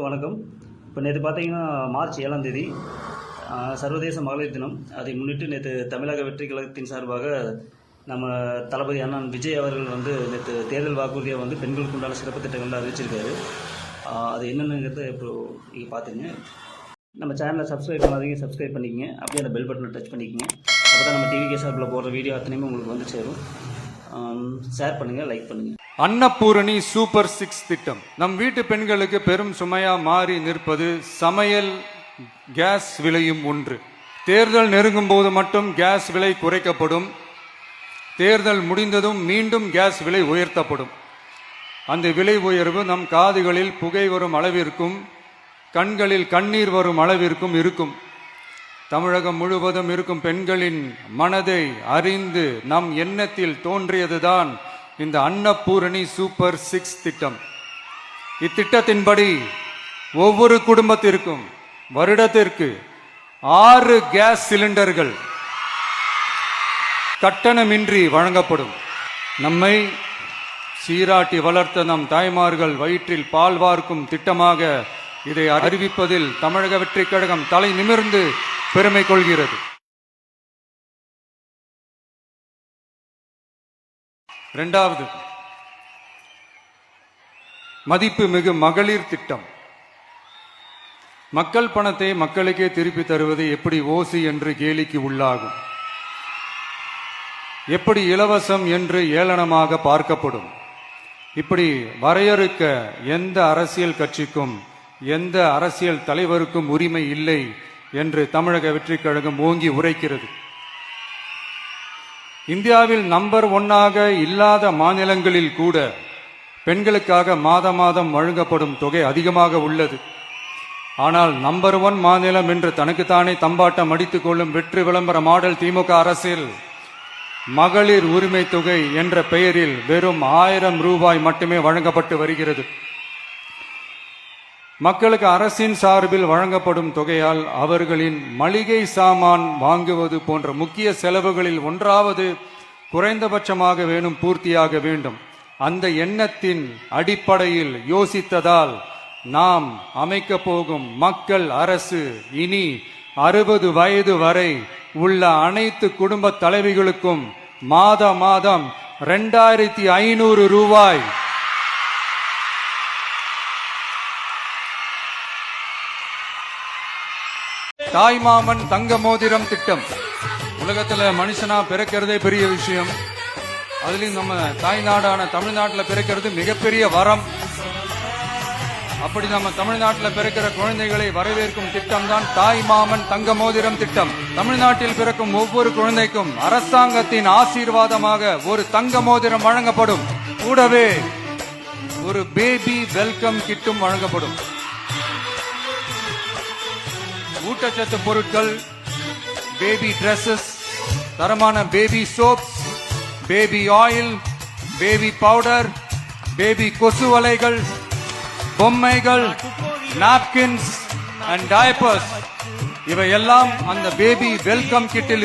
வணக்கம். இப்போ நேற்று பார்த்தீங்கன்னா மார்ச் 7ஆம் தேதி சர்வதேச மகளிர் தினம். அதை முன்னிட்டு நேற்று தமிழக வெற்றி கழகத்தின் சார்பாக நம்ம தளபதி அண்ணன் விஜய் அவர்கள் நேற்று தேர்தல் வாக்குறுதியை பெண்களுக்கு உண்டான சிறப்பு திட்டங்கள் அறிவிச்சிருக்காரு. அது என்னென்னங்கிறத இப்போ நீங்கள் பார்த்துங்க. நம்ம சேனலை சப்ஸ்கிரைப் பண்ணாதீங்க, சப்ஸ்கிரைப் பண்ணிக்கங்க. அப்படியே அந்த பெல் பட்டனை டச் பண்ணிக்கங்க. அப்போ தான் நம்ம டிவி சார்பில் போடுற வீடியோ அத்தனையுமே உங்களுக்கு சேரும். ஷேர் பண்ணுங்கள், லைக் பண்ணுங்கள். அன்னபூரணி சூப்பர் 6 திட்டம் நம் வீட்டு பெண்களுக்கு பெரும் சுமையா மாறி நிற்பது சமையல் கேஸ் விலையும் ஒன்று. தேர்தல் நெருங்கும் போது மட்டும் கேஸ் விலை குறைக்கப்படும். தேர்தல் முடிந்ததும் மீண்டும் கேஸ் விலை உயர்த்தப்படும். அந்த விலை உயர்வு நம் காதுகளில் புகை வரும் அளவிற்கும் கண்களில் கண்ணீர் வரும் அளவிற்கும் இருக்கும். தமிழகம் முழுவதும் இருக்கும் பெண்களின் மனதை அறிந்து நம் எண்ணத்தில் தோன்றியதுதான் இந்த அன்னபூரணி சூப்பர் 6 திட்டம். இத்திட்டத்தின்படி ஒவ்வொரு குடும்பத்திற்கும் வருடத்திற்கு 6 கேஸ் சிலிண்டர்கள் கட்டணமின்றி வழங்கப்படும். நம்மை சீராட்டி வளர்த்த நம் தாய்மார்கள் வயிற்றில் பால் வார்க்கும் திட்டமாக இதை அறிவிப்பதில் தமிழக வெற்றிக் கழகம் தலை நிமிர்ந்து பெருமை கொள்கிறது. இரண்டாவது, மதிப்பு மிகு மகளிர் திட்டம். மக்கள் பணத்தை மக்களுக்கே திருப்பி தருவது எப்படி ஓசி என்று கேலிக்கு உள்ளாகும், எப்படி இலவசம் என்று ஏளனமாக பார்க்கப்படும். இப்படி வரையறுக்க எந்த அரசியல் கட்சிக்கும் எந்த அரசியல் தலைவருக்கும் உரிமை இல்லை என்று தமிழக வெற்றிக் கழகம் ஓங்கி உரைக்கிறது. இந்தியாவில் நம்பர் 1 இல்லாத மாநிலங்களில் கூட பெண்களுக்காக மாதம் வழங்கப்படும் தொகை அதிகமாக உள்ளது. ஆனால் நம்பர் 1 மாநிலம் என்று தனக்குத்தானே தம்பாட்டம் அடித்துக் கொள்ளும் வெற்றி விளம்பர மாடல் திமுக அரசில் மகளிர் உரிமை தொகை என்ற பெயரில் வெறும் 1000 ரூபாய் மட்டுமே வழங்கப்பட்டு வருகிறது. மக்களுக்கு அரசின் சார்பில் வழங்கப்படும் தொகையால் அவர்களின் மளிகை சாமான் வாங்குவது போன்ற முக்கிய செலவுகளில் ஒன்றாவது குறைந்தபட்சமாக பூர்த்தியாக வேண்டும். அந்த எண்ணத்தின் அடிப்படையில் யோசித்ததால் நாம் அமைக்க போகும் மக்கள் அரசு இனி 60 வயது வரை உள்ள அனைத்து குடும்ப தலைவிகளுக்கும் மாதம் 2500 ரூபாய் தாய்மாமன் தங்க மோதிரம் திட்டம். உலகத்துல மனுஷனா பிறக்கிறதே பெரிய விஷயம். அதுலயும் நம்ம தாய்நாடான தமிழ்நாட்டில் பிறக்கிறது மிகப்பெரிய வரம். அப்படி நம்ம தமிழ்நாட்டில் பிறக்கிற குழந்தைகளை வரவேற்கும் திட்டம் தான் தாய்மாமன் தங்க மோதிரம் திட்டம். தமிழ்நாட்டில் பிறக்கும் ஒவ்வொரு குழந்தைக்கும் அரசாங்கத்தின் ஆசீர்வாதமாக ஒரு தங்க மோதிரம் வழங்கப்படும். கூடவே ஒரு பேபி வெல்கம் கிட்டும் வழங்கப்படும். ஊட்டச்சத்து பொருட்கள், பேபி டிரெஸ்ஸஸ், தரமான baby soaps, baby oil, baby powder, baby கொசு வலைகள், பொம்மைகள், நாப்கின்ஸ் அண்ட் டயப்பர்ஸ் இவையெல்லாம் அந்த பேபி வெல்கம் கிட்டில்